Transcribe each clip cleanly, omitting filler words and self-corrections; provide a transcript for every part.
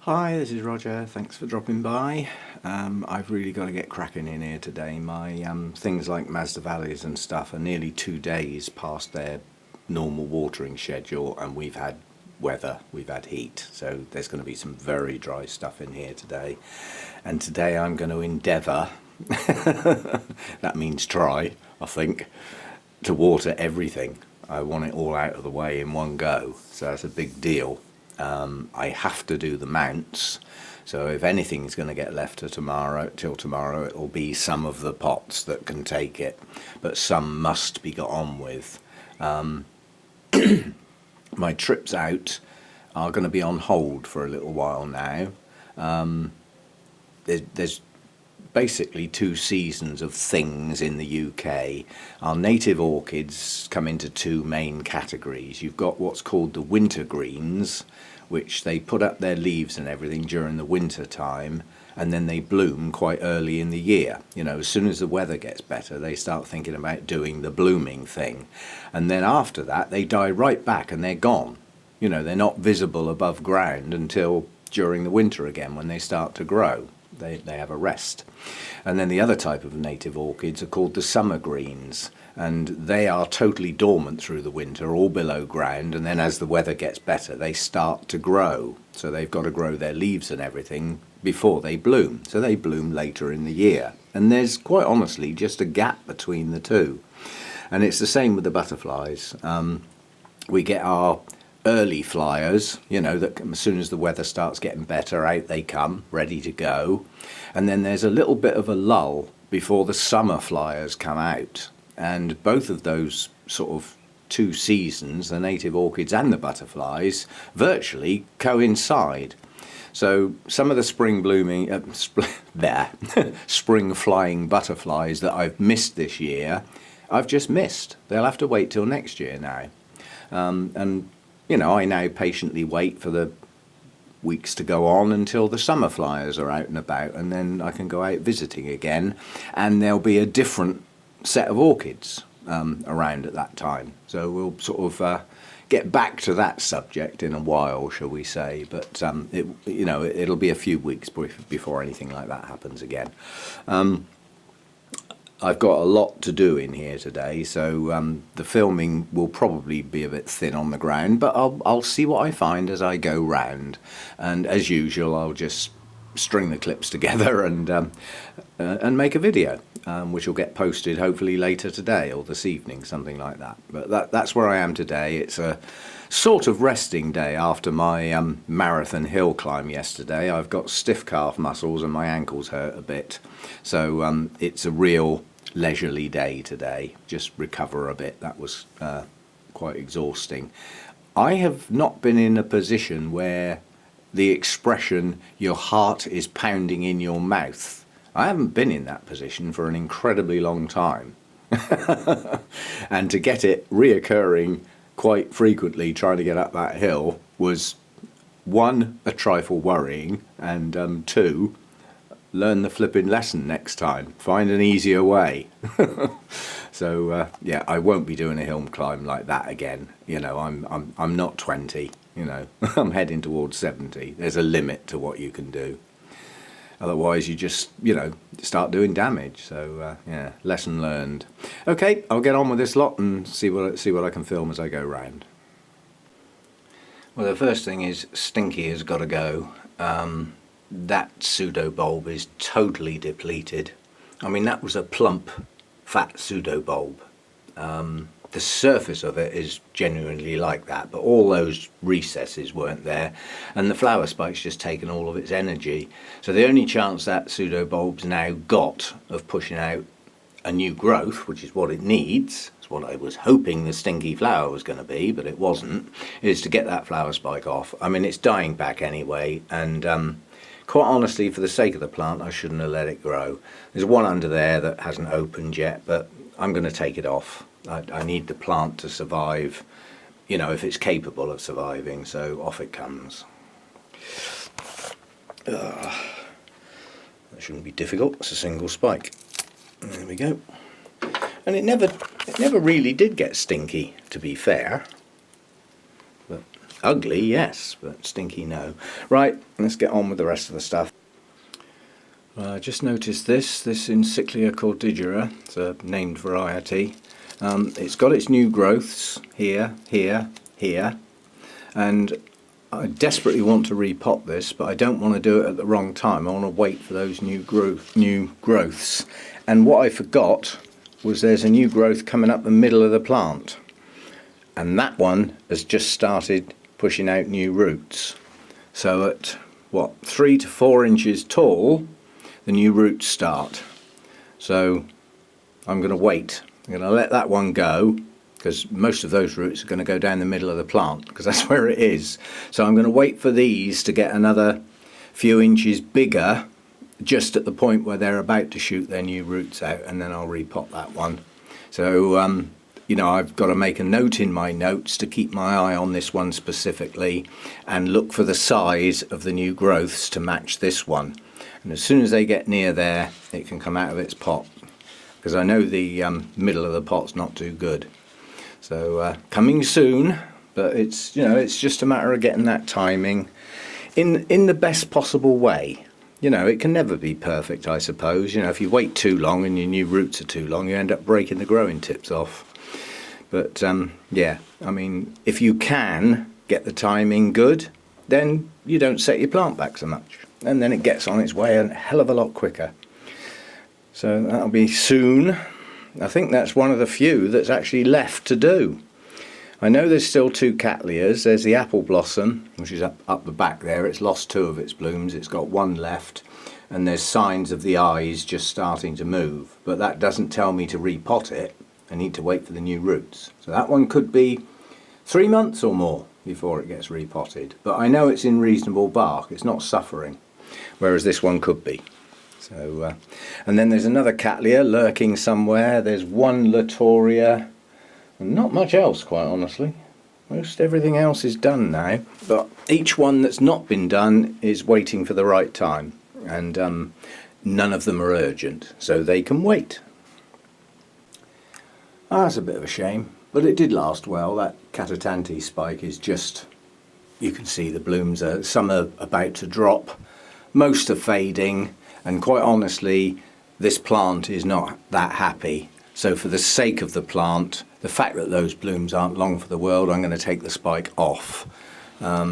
Hi, this is Roger. Thanks for dropping by. I've really got to get cracking in here today. My things like Mazda Valleys and stuff are nearly 2 days past their normal watering schedule, and we've had weather, we've had heat, so there's going to be some very dry stuff in here today. And today I'm going to endeavour, that means try, I think, to water everything. I want it all out of the way in one go, so that's a big deal. I have to do the mounts, so if anything's going to get left till tomorrow, it will be some of the pots that can take it, but some must be got on with. My trips out are going to be on hold for a little while now. There's basically two seasons of things in the UK. Our native orchids come into two main categories. You've got what's called the winter greens, which they put up their leaves and everything during the winter time, and then they bloom quite early in the year. You know, as soon as the weather gets better, they start thinking about doing the blooming thing. And then after that, they die right back and they're gone. You know, they're not visible above ground until during the winter again when they start to grow. They have a rest. And then the other type of native orchids are called the summer greens, and they are totally dormant through the winter, all below ground, and then as the weather gets better they start to grow. So they've got to grow their leaves and everything before they bloom, so they bloom later in the year. And there's quite honestly just a gap between the two. And it's the same with the butterflies. We get our early flyers, you know, that as soon as the weather starts getting better, out they come, ready to go. And then there's a little bit of a lull before the summer flyers come out. And both of those sort of two seasons, the native orchids and the butterflies, virtually coincide. So some of the spring blooming, spring flying butterflies that I've missed this year, I've just missed. They'll have to wait till next year now. And you know, I now patiently wait for the weeks to go on until the summer flyers are out and about, and then I can go out visiting again, and there'll be a different set of orchids around at that time. So we'll sort of get back to that subject in a while, shall we say, but it'll be a few weeks before anything like that happens again. I've got a lot to do in here today, so the filming will probably be a bit thin on the ground, but I'll see what I find as I go round. And as usual, I'll just string the clips together and make a video, which will get posted hopefully later today or this evening, something like that. But that's where I am today. It's a sort of resting day after my marathon hill climb yesterday. I've got stiff calf muscles and my ankles hurt a bit, so it's a real leisurely day today, just recover a bit. That was quite exhausting. I have not been in a position where the expression "your heart is pounding in your mouth," I haven't been in that position for an incredibly long time. And to get it reoccurring quite frequently trying to get up that hill was, one, a trifle worrying, and two, learn the flipping lesson next time. Find an easier way. So yeah, I won't be doing a hill climb like that again. You know, I'm not 20. You know, I'm heading towards 70. There's a limit to what you can do. Otherwise, you just, you know, start doing damage. So yeah, lesson learned. Okay, I'll get on with this lot and see what I can film as I go round. Well, the first thing is Stinky has got to go. That pseudo bulb is totally depleted. I mean, that was a plump, fat pseudo bulb. The surface of it is genuinely like that, but all those recesses weren't there, and the flower spike's just taken all of its energy. So the only chance that pseudo bulb's now got of pushing out a new growth, which is what it needs, it's what I was hoping the stinky flower was going to be, but it wasn't, is to get that flower spike off. I mean, it's dying back anyway, and quite honestly, for the sake of the plant, I shouldn't have let it grow. There's one under there that hasn't opened yet, but I'm going to take it off. I need the plant to survive, you know, if it's capable of surviving, so off it comes. That shouldn't be difficult. It's a single spike. There we go. And it never really did get stinky, to be fair. But Ugly, yes, but stinky, no. Right, let's get on with the rest of the stuff. I just noticed this Encyclia cordidera, it's a named variety. It's got its new growths here, here, here, and I desperately want to repot this, but I don't want to do it at the wrong time. I want to wait for those new growths. And what I forgot was there's a new growth coming up the middle of the plant, and that one has just started pushing out new roots. So at what, 3 to 4 inches tall, the new roots start. So I'm going to wait. I'm going to let that one go, because most of those roots are going to go down the middle of the plant, because that's where it is. So I'm going to wait for these to get another few inches bigger, just at the point where they're about to shoot their new roots out, and then I'll repot that one. So you know, I've got to make a note in my notes to keep my eye on this one specifically and look for the size of the new growths to match this one. And as soon as they get near there, it can come out of its pot, because I know the middle of the pot's not too good. So coming soon, but it's, you know, it's just a matter of getting that timing in the best possible way. You know, it can never be perfect, I suppose. You know, if you wait too long and your new roots are too long, you end up breaking the growing tips off. But yeah, I mean, if you can get the timing good, then you don't set your plant back so much, and then it gets on its way a hell of a lot quicker. So that'll be soon. I think that's one of the few that's actually left to do. I know there's still 2 cattleyas. There's the apple blossom, which is up the back there. It's lost 2 of its blooms. It's got 1 left, and there's signs of the eyes just starting to move. But that doesn't tell me to repot it. I need to wait for the new roots. So that one could be 3 months or more before it gets repotted. But I know it's in reasonable bark. It's not suffering, whereas this one could be. So, and then there's another cattleya lurking somewhere. There's 1 latoria, and not much else, quite honestly. Most everything else is done now, but each one that's not been done is waiting for the right time, and none of them are urgent, so they can wait. Ah, that's a bit of a shame, but it did last well. That Catatante spike is just, you can see the blooms are, some are about to drop, most are fading, and quite honestly, this plant is not that happy. So for the sake of the plant, the fact that those blooms aren't long for the world, I'm going to take the spike off. I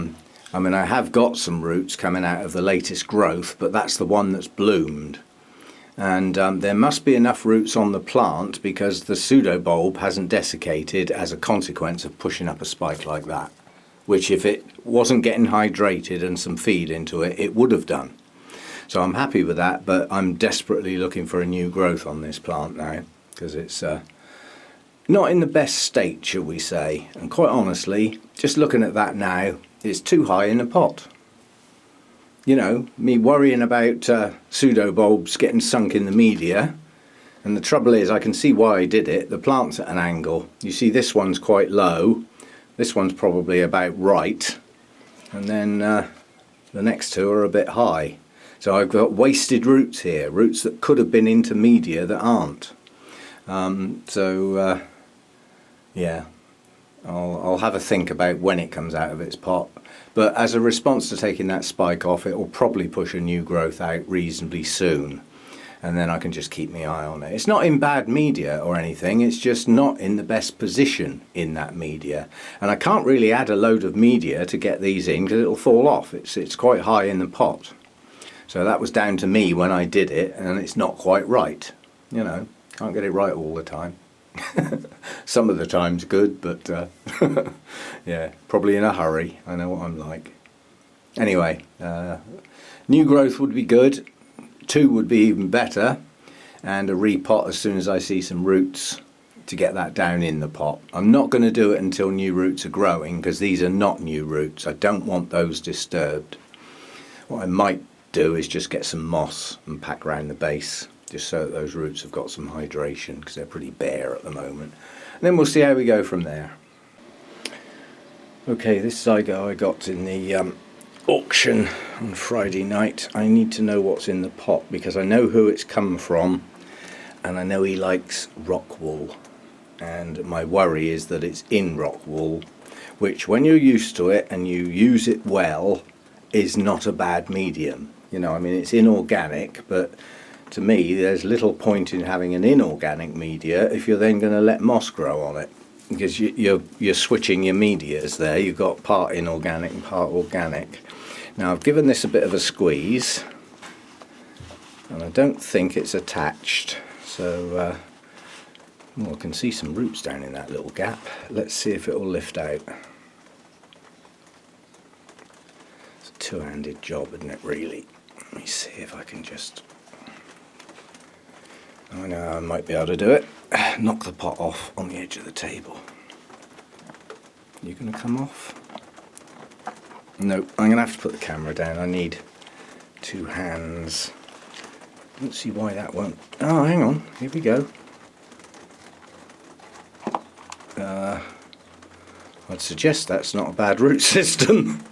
mean, I have got some roots coming out of the latest growth, but that's the one that's bloomed. And there must be enough roots on the plant, because the pseudobulb hasn't desiccated as a consequence of pushing up a spike like that, which if it wasn't getting hydrated and some feed into it, it would have done. So I'm happy with that, but I'm desperately looking for a new growth on this plant now, because it's not in the best state, shall we say. And quite honestly, just looking at that now, it's too high in the pot. You know, me worrying about pseudobulbs getting sunk in the media, and the trouble is, I can see why I did it. The plant's at an angle. You see this one's quite low, this one's probably about right, and then the next 2 are a bit high. So I've got wasted roots here, roots that could have been into media that aren't. Yeah, I'll have a think about when it comes out of its pot. But as a response to taking that spike off, it will probably push a new growth out reasonably soon. And then I can just keep my eye on it. It's not in bad media or anything, it's just not in the best position in that media. And I can't really add a load of media to get these in, because it'll fall off. It's quite high in the pot. So that was down to me when I did it, and it's not quite right. You know, can't get it right all the time. Some of the time's good, but yeah, probably in a hurry. I know what I'm like. Anyway, new growth would be good, 2 would be even better, and a repot as soon as I see some roots to get that down in the pot. I'm not going to do it until new roots are growing, because these are not new roots. I don't want those disturbed. What I might do is just get some moss and pack around the base, just so that those roots have got some hydration, because they're pretty bare at the moment. And then we'll see how we go from there. Okay, this zygo I got in the auction on Friday night. I need to know what's in the pot, because I know who it's come from, and I know he likes rock wool. And my worry is that it's in rock wool, which when you're used to it and you use it well is not a bad medium. You know, I mean, it's inorganic, but to me there's little point in having an inorganic media if you're then going to let moss grow on it, because you're switching your medias there. You've got part inorganic and part organic. Now I've given this a bit of a squeeze and I don't think it's attached, so well, I can see some roots down in that little gap. Let's see if it will lift out. It's a two-handed job, isn't it, really? Let me see if I can just... I know I might be able to do it. Knock the pot off on the edge of the table. You going to come off? No, I'm going to have to put the camera down. I need two hands. I don't see why that won't... Oh, hang on. Here we go. I'd suggest that's not a bad root system.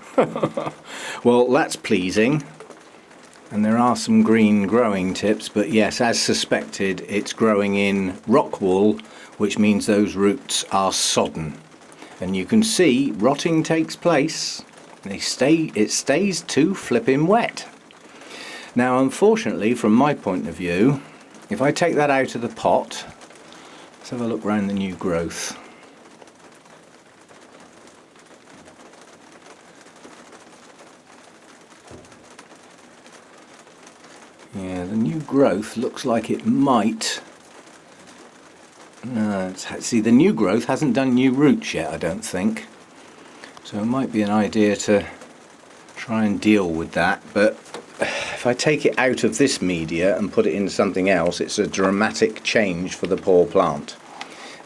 Well, that's pleasing. And there are some green growing tips, but yes, as suspected, it's growing in rock wool, which means those roots are sodden. And you can see rotting takes place. It stays too flipping wet. Now, unfortunately, from my point of view, if I take that out of the pot, let's have a look around the new growth. Yeah, the new growth looks like it might... see, the new growth hasn't done new roots yet, I don't think. So it might be an idea to try and deal with that. But if I take it out of this media and put it in something else, it's a dramatic change for the poor plant.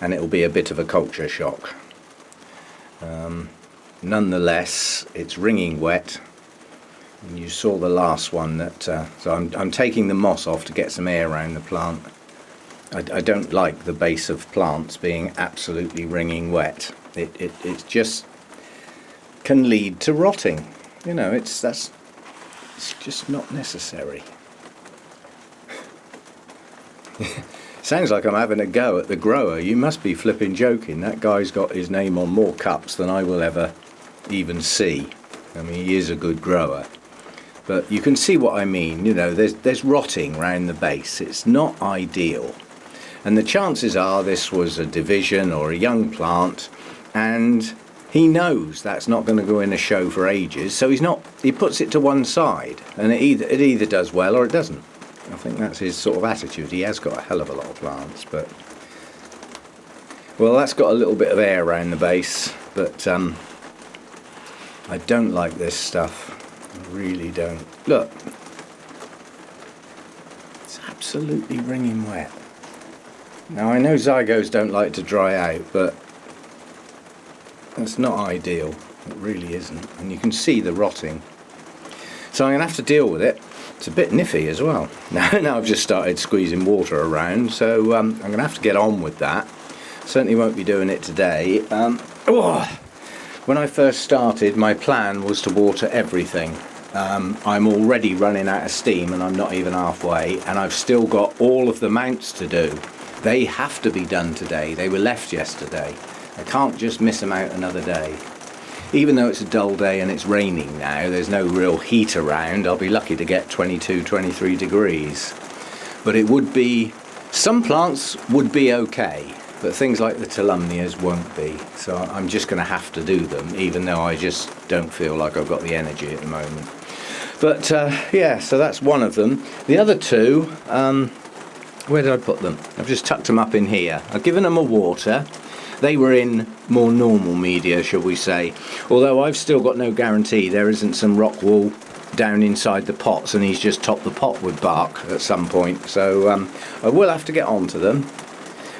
And it'll be a bit of a culture shock. Nonetheless, it's wringing wet. And you saw the last one that, so I'm taking the moss off to get some air around the plant. I don't like the base of plants being absolutely wringing wet. It just can lead to rotting. You know, it's just not necessary. Sounds like I'm having a go at the grower. You must be flipping joking. That guy's got his name on more cups than I will ever even see. I mean, he is a good grower. But you can see what I mean. You know, there's rotting around the base. It's not ideal. And the chances are this was a division or a young plant, and he knows that's not going to go in a show for ages, so he puts it to one side, and it either does well or it doesn't. I think that's his sort of attitude. He has got a hell of a lot of plants, but well, that's got a little bit of air around the base, but I don't like this stuff. I really don't. Look, it's absolutely wringing wet. Now I know zygos don't like to dry out, but that's not ideal. It really isn't. And you can see the rotting. So I'm going to have to deal with it. It's a bit niffy as well. Now I've just started squeezing water around, so I'm going to have to get on with that. Certainly won't be doing it today. When I first started, my plan was to water everything. I'm already running out of steam and I'm not even halfway, and I've still got all of the mounts to do. They have to be done today. They were left yesterday. I can't just miss them out another day. Even though it's a dull day and it's raining now, there's no real heat around. I'll be lucky to get 22, 23 degrees. But it would be, some plants would be okay, but things like the Tolumnias won't be. So I'm just going to have to do them, even though I just don't feel like I've got the energy at the moment. But yeah, so that's one of them. The other two, where did I put them? I've just tucked them up in here. I've given them a water. They were in more normal media, shall we say. Although I've still got no guarantee there isn't some rock wool down inside the pots and he's just topped the pot with bark at some point. So I will have to get on to them.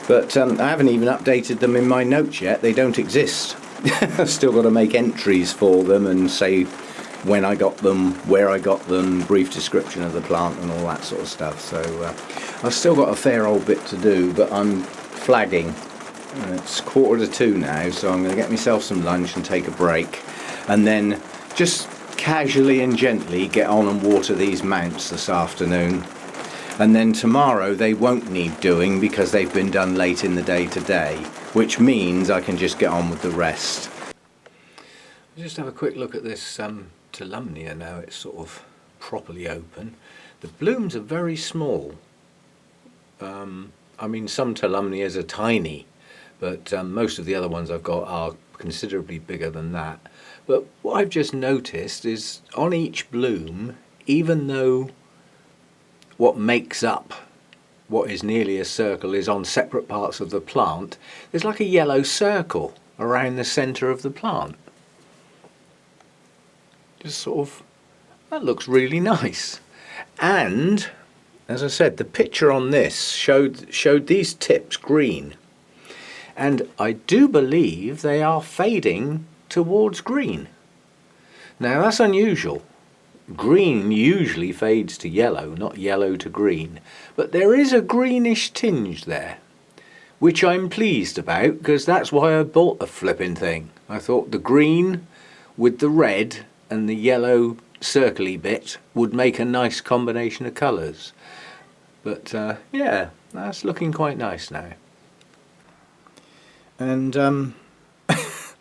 But I haven't even updated them in my notes yet. They don't exist. I've still got to make entries for them and say when I got them, where I got them, brief description of the plant and all that sort of stuff. So I've still got a fair old bit to do, but I'm flagging. It's 1:45 now, so I'm going to get myself some lunch and take a break, and then just casually and gently get on and water these mounts this afternoon. And then tomorrow they won't need doing because they've been done late in the day today, which means I can just get on with the rest. Just have a quick look at this Tulumnia now. It's sort of properly open. The blooms are very small. I mean, some Tulumnias are tiny, but most of the other ones I've got are considerably bigger than that. But what I've just noticed is on each bloom, even though what makes up what is nearly a circle is on separate parts of the plant, there's like a yellow circle around the centre of the plant. Just sort of, that looks really nice. And as I said, the picture on this showed these tips green, and I do believe they are fading towards green. Now that's unusual. Green usually fades to yellow, not yellow to green, but there is a greenish tinge there, which I'm pleased about, because that's why I bought the flipping thing. I thought the green with the red and the yellow circly bit would make a nice combination of colours. But yeah, that's looking quite nice now. And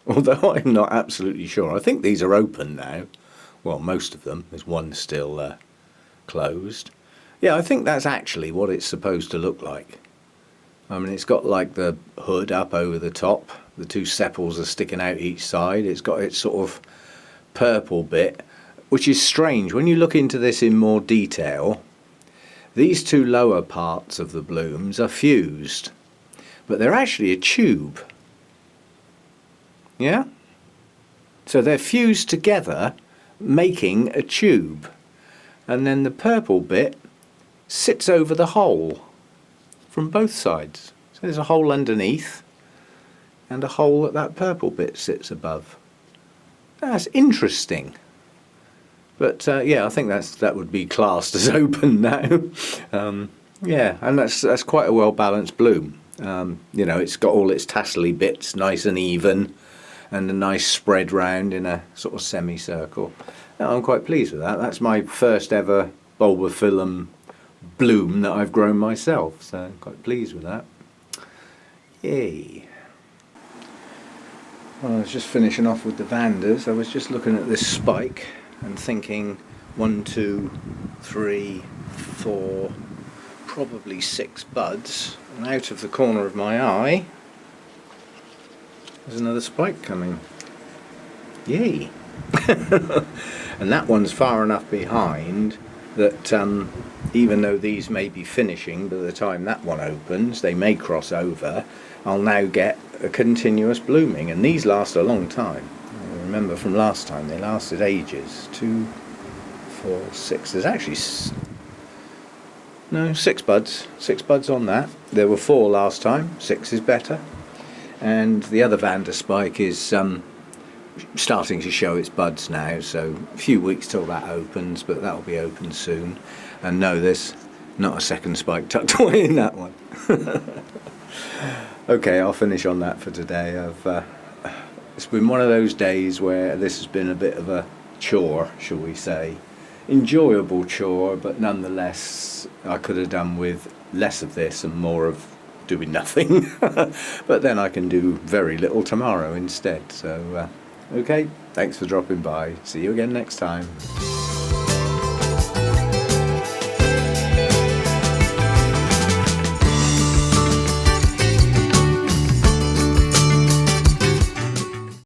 although I'm not absolutely sure, I think these are open now. Well, most of them. There's one still closed. Yeah, I think that's actually what it's supposed to look like. I mean, it's got like the hood up over the top. The two sepals are sticking out each side. It's got its sort of purple bit, which is strange. When you look into this in more detail, these two lower parts of the blooms are fused, but they're actually a tube. Yeah? So they're fused together, making a tube. And then the purple bit sits over the hole from both sides. So there's a hole underneath and a hole that purple bit sits above. That's interesting. But yeah, I think that would be classed as open now. Yeah, and that's quite a well balanced bloom. You know, it's got all its tassely bits nice and even, and a nice spread round in a sort of semicircle. Now, I'm quite pleased with that. That's my first ever bulbophyllum bloom that I've grown myself, so I'm quite pleased with that. Yay! Well, I was just finishing off with the Vandas. I was just looking at this spike and thinking 1, 2, 3, 4, probably 6 buds, and out of the corner of my eye there's another spike coming. Yay! And that one's far enough behind that even though these may be finishing by the time that one opens, they may cross over. I'll now get a continuous blooming, and these last a long time. I remember from last time they lasted ages. 2, 4, 6. There's actually 6 buds. 6 buds on that. There were 4 last time. 6 is better. And the other Vanda spike is starting to show its buds now, so a few weeks till that opens, but that'll be open soon. And no, there's not a second spike tucked away in that one. Okay, I'll finish on that for today. It's been one of those days where this has been a bit of a chore, shall we say. Enjoyable chore, but nonetheless I could have done with less of this and more of doing nothing. But then I can do very little tomorrow instead. So okay, thanks for dropping by. See you again next time.